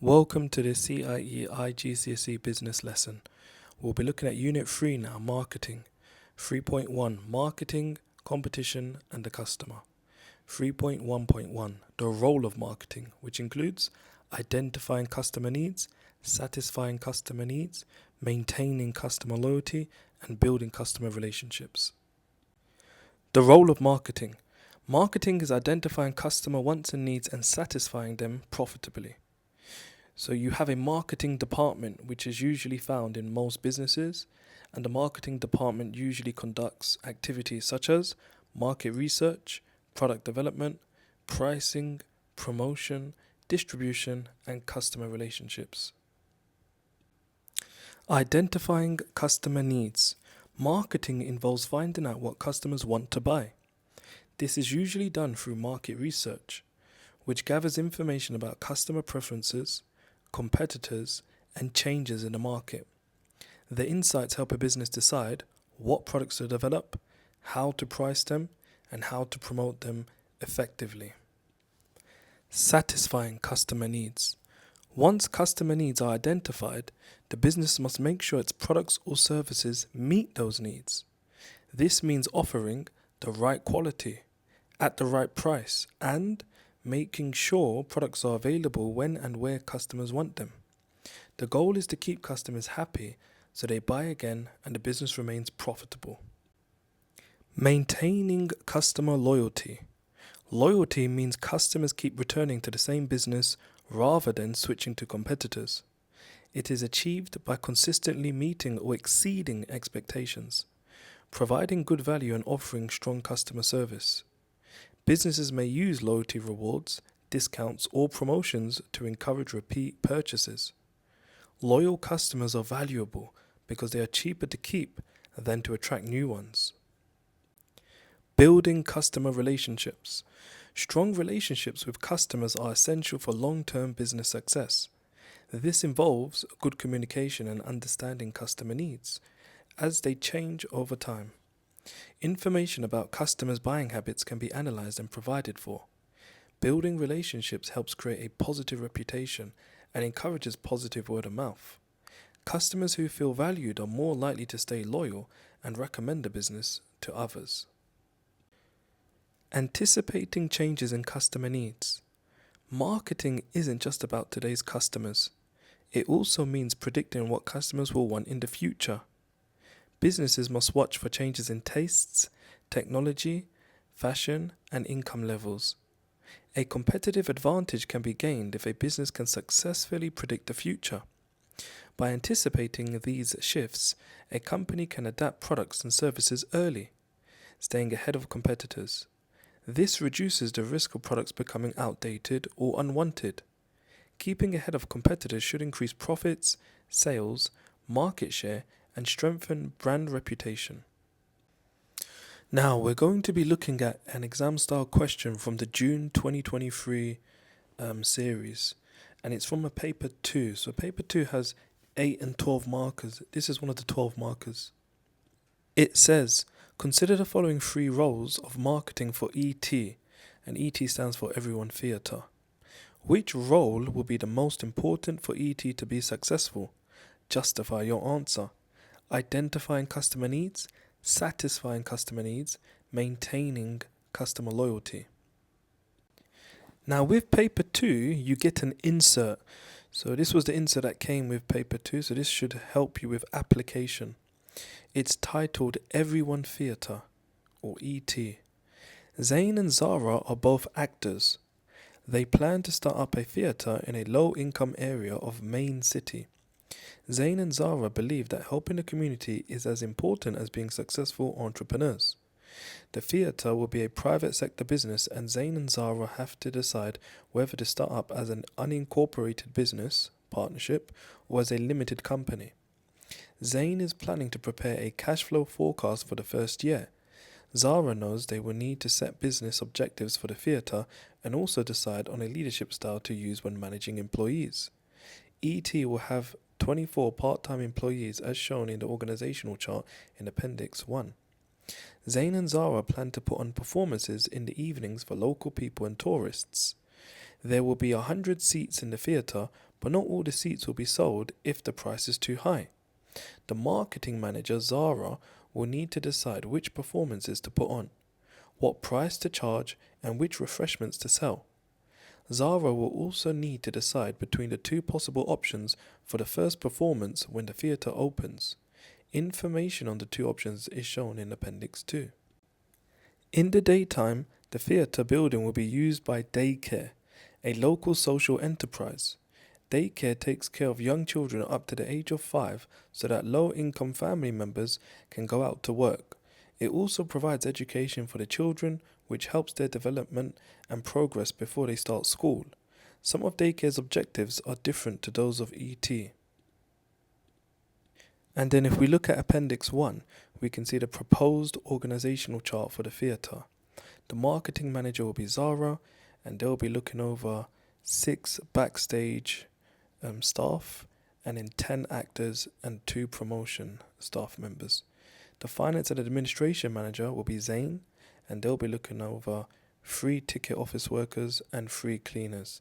Welcome to the CIE IGCSE business lesson. We'll be looking at Unit 3 now, Marketing. 3.1, Marketing, Competition and the Customer. 3.1.1, the role of marketing, which includes identifying customer needs, satisfying customer needs, maintaining customer loyalty, and building customer relationships. The role of marketing. Marketing is identifying customer wants and needs and satisfying them profitably. So you have a marketing department, which is usually found in most businesses, and the marketing department usually conducts activities such as market research, product development, pricing, promotion, distribution, and customer relationships. Identifying customer needs. Marketing involves finding out what customers want to buy. This is usually done through market research, which gathers information about customer preferences, competitors, and changes in the market. The insights help a business decide what products to develop, how to price them, and how to promote them effectively. Satisfying customer needs. Once customer needs are identified, the business must make sure its products or services meet those needs. This means offering the right quality at the right price and making sure products are available when and where customers want them. The goal is to keep customers happy so they buy again and the business remains profitable. Maintaining customer loyalty. Loyalty means customers keep returning to the same business rather than switching to competitors. It is achieved by consistently meeting or exceeding expectations, providing good value and offering strong customer service. Businesses may use loyalty rewards, discounts, or promotions to encourage repeat purchases. Loyal customers are valuable because they are cheaper to keep than to attract new ones. Building customer relationships. Strong relationships with customers are essential for long-term business success. This involves good communication and understanding customer needs as they change over time. Information about customers' buying habits can be analyzed and provided for. Building relationships helps create a positive reputation and encourages positive word of mouth. Customers who feel valued are more likely to stay loyal and recommend the business to others. Anticipating changes in customer needs. Marketing isn't just about today's customers. It also means predicting what customers will want in the future. Businesses must watch for changes in tastes, technology, fashion, and income levels. A competitive advantage can be gained if a business can successfully predict the future. By anticipating these shifts, a company can adapt products and services early, staying ahead of competitors. This reduces the risk of products becoming outdated or unwanted. Keeping ahead of competitors should increase profits, sales, market share, and strengthen brand reputation. Now we're going to be looking at an exam style question from the June 2023 series, and it's from a paper 2. So paper 2 has 8 and 12 markers. This is one of the 12 markers. It says, consider the following 3 roles of marketing for ET, and ET stands for Everyone Theatre. Which role will be the most important for ET to be successful? Justify your answer. Identifying customer needs, satisfying customer needs, maintaining customer loyalty. Now with paper 2, you get an insert. So this was the insert that came with paper 2, so this should help you with application. It's titled Everyone Theatre, or ET. Zayn and Zara are both actors. They plan to start up a theatre in a low-income area of Main City. Zayn and Zara believe that helping the community is as important as being successful entrepreneurs. The theatre will be a private sector business and Zayn and Zara have to decide whether to start up as an unincorporated business partnership or as a limited company. Zayn is planning to prepare a cash flow forecast for the first year. Zara knows they will need to set business objectives for the theatre and also decide on a leadership style to use when managing employees. ET will have 24 part-time employees as shown in the organizational chart in Appendix 1. Zayn and Zara plan to put on performances in the evenings for local people and tourists. There will be 100 seats in the theatre, but not all the seats will be sold if the price is too high. The marketing manager, Zara, will need to decide which performances to put on, what price to charge, and which refreshments to sell. Zara will also need to decide between the two possible options for the first performance when the theatre opens. Information on the two options is shown in Appendix 2. In the daytime, the theatre building will be used by Daycare, a local social enterprise. Daycare takes care of young children up to the age of 5 so that low-income family members can go out to work. It also provides education for the children, which helps their development and progress before they start school. Some of Daycare's objectives are different to those of ET. And then if we look at Appendix 1, we can see the proposed organizational chart for the theatre. The marketing manager will be Zara, and they'll be looking over 6 backstage staff, and then 10 actors and 2 promotion staff members. The finance and administration manager will be Zain, and they'll be looking over 3 ticket office workers and 3 cleaners.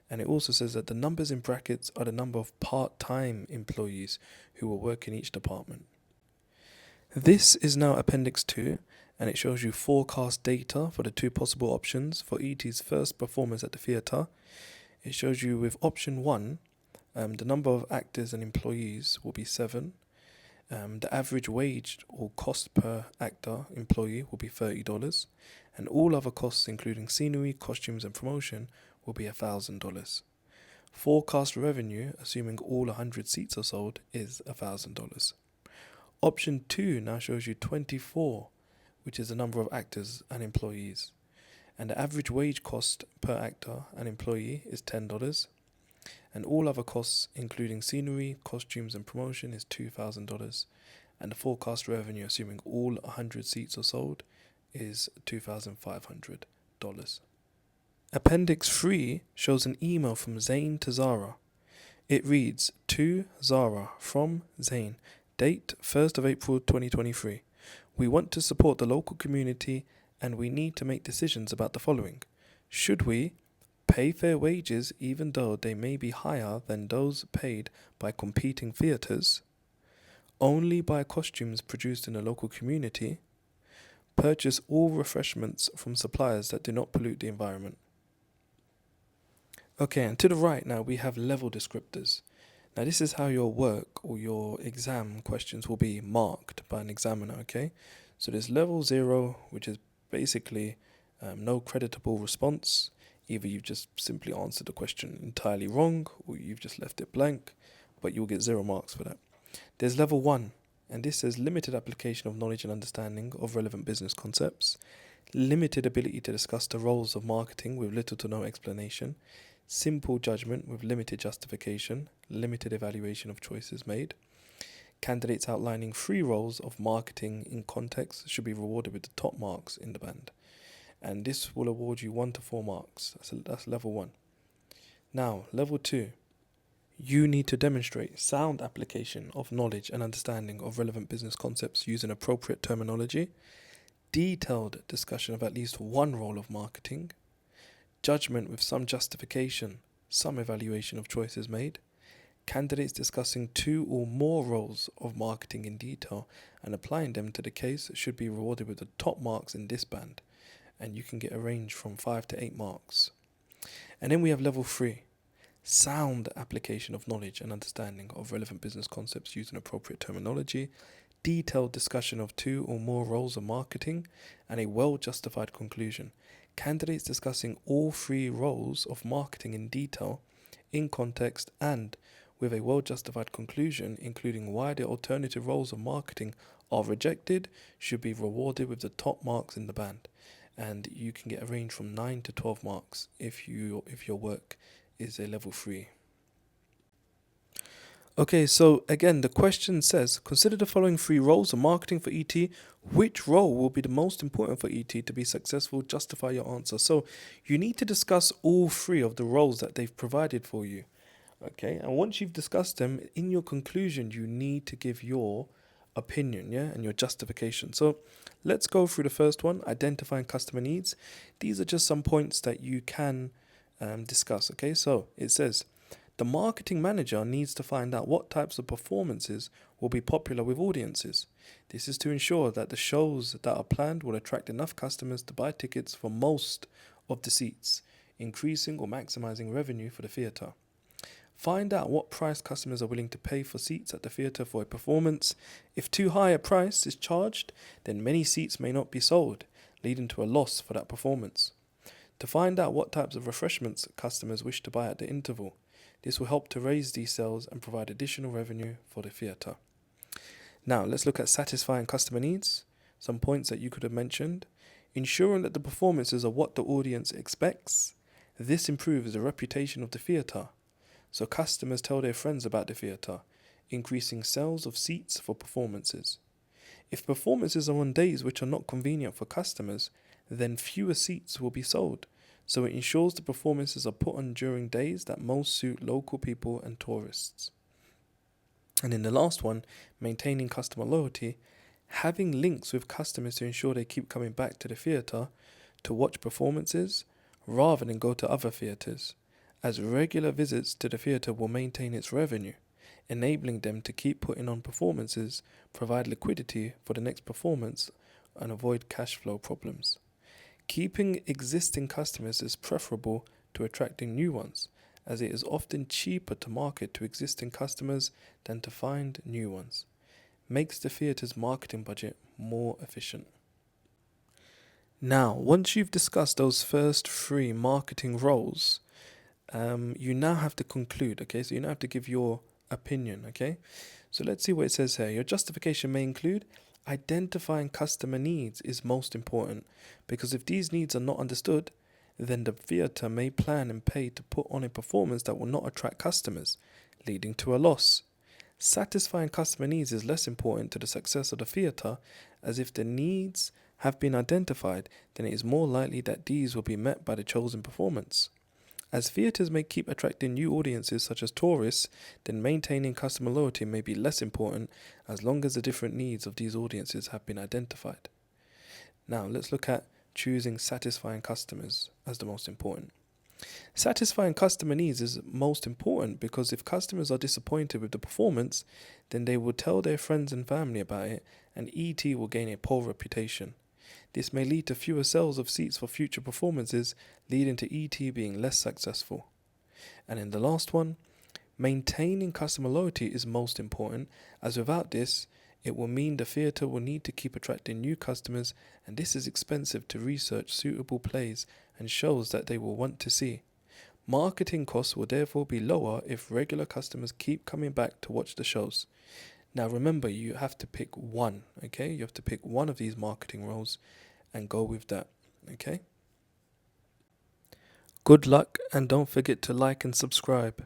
And it also says that the numbers in brackets are the number of part-time employees who will work in each department. This is now Appendix 2, and it shows you forecast data for the 2 possible options for ET's first performance at the theatre. It shows you with option 1, the number of actors and employees will be 7. The average wage or cost per actor employee will be $30, and all other costs including scenery, costumes and promotion will be $1,000. Forecast revenue, assuming all 100 seats are sold, is $1,000. Option 2 now shows you 24, which is the number of actors and employees, and the average wage cost per actor and employee is $10, and all other costs including scenery, costumes and promotion is $2,000, and the forecast revenue, assuming all 100 seats are sold, is $2,500. Appendix 3 shows an email from Zain to Zara. It reads, "To Zara from Zain, date 1st of April 2023. We want to support the local community and we need to make decisions about the following. Should we pay fair wages even though they may be higher than those paid by competing theatres? Only buy costumes produced in the local community? Purchase all refreshments from suppliers that do not pollute the environment?" Okay, and to the right now we have level descriptors. Now this is how your work or your exam questions will be marked by an examiner, okay? So there's level 0, which is basically no creditable response. Either you've just simply answered the question entirely wrong or you've just left it blank, but you'll get 0 marks for that. There's level 1, and this says limited application of knowledge and understanding of relevant business concepts, limited ability to discuss the roles of marketing with little to no explanation, simple judgment with limited justification, limited evaluation of choices made. Candidates outlining 3 roles of marketing in context should be rewarded with the top marks in the band. And this will award you 1 to 4 marks. That's level 1. Now, level 2. You need to demonstrate sound application of knowledge and understanding of relevant business concepts using appropriate terminology, detailed discussion of at least 1 role of marketing, judgment with some justification, some evaluation of choices made, candidates discussing 2 or more roles of marketing in detail and applying them to the case should be rewarded with the top marks in this band, and you can get a range from 5 to 8 marks. And then we have level 3, sound application of knowledge and understanding of relevant business concepts using appropriate terminology, detailed discussion of 2 or more roles of marketing, and a well-justified conclusion. Candidates discussing all 3 roles of marketing in detail, in context, and with a well-justified conclusion, including why the alternative roles of marketing are rejected, should be rewarded with the top marks in the band. And you can get a range from 9 to 12 marks if your work is a level 3. Okay, so again, the question says, consider the following 3 roles of marketing for ET. Which role will be the most important for ET to be successful? Justify your answer. So you need to discuss all 3 of the roles that they've provided for you. Okay, and once you've discussed them, in your conclusion, you need to give your opinion, and your justification. So let's go through the first one, identifying customer needs. These are just some points that you can discuss. Okay, so it says, The marketing manager needs to find out what types of performances will be popular with audiences. This is to ensure that the shows that are planned will attract enough customers to buy tickets for most of the seats, increasing or maximizing revenue for the theatre. Find out what price customers are willing to pay for seats at the theatre for a performance. If too high a price is charged, then many seats may not be sold, leading to a loss for that performance. To find out what types of refreshments customers wish to buy at the interval. This will help to raise these sales and provide additional revenue for the theatre. Now, let's look at satisfying customer needs. Some points that you could have mentioned. Ensuring that the performances are what the audience expects. This improves the reputation of the theatre, so customers tell their friends about the theatre, increasing sales of seats for performances. If performances are on days which are not convenient for customers, then fewer seats will be sold, so it ensures the performances are put on during days that most suit local people and tourists. And in the last one, maintaining customer loyalty, having links with customers to ensure they keep coming back to the theatre to watch performances rather than go to other theatres, as regular visits to the theatre will maintain its revenue, enabling them to keep putting on performances, provide liquidity for the next performance, and avoid cash flow problems. Keeping existing customers is preferable to attracting new ones, as it is often cheaper to market to existing customers than to find new ones. Makes the theatre's marketing budget more efficient. Now, once you've discussed those first three marketing roles, you now have to conclude, okay? So you now have to give your opinion, okay? So let's see what it says here. Your justification may include identifying customer needs is most important, because if these needs are not understood, then the theatre may plan and pay to put on a performance that will not attract customers, leading to a loss. Satisfying customer needs is less important to the success of the theatre, as if the needs have been identified, then it is more likely that these will be met by the chosen performance. As theatres may keep attracting new audiences such as tourists, then maintaining customer loyalty may be less important as long as the different needs of these audiences have been identified. Now let's look at choosing satisfying customers as the most important. Satisfying customer needs is most important because if customers are disappointed with the performance, then they will tell their friends and family about it, and ET will gain a poor reputation. This may lead to fewer sales of seats for future performances, leading to ET being less successful. And in the last one, maintaining customer loyalty is most important, as without this, it will mean the theatre will need to keep attracting new customers, and this is expensive to research suitable plays and shows that they will want to see. Marketing costs will therefore be lower if regular customers keep coming back to watch the shows. Now remember, you have to pick one, okay? You have to pick one of these marketing roles and go with that, okay? Good luck, and don't forget to like and subscribe.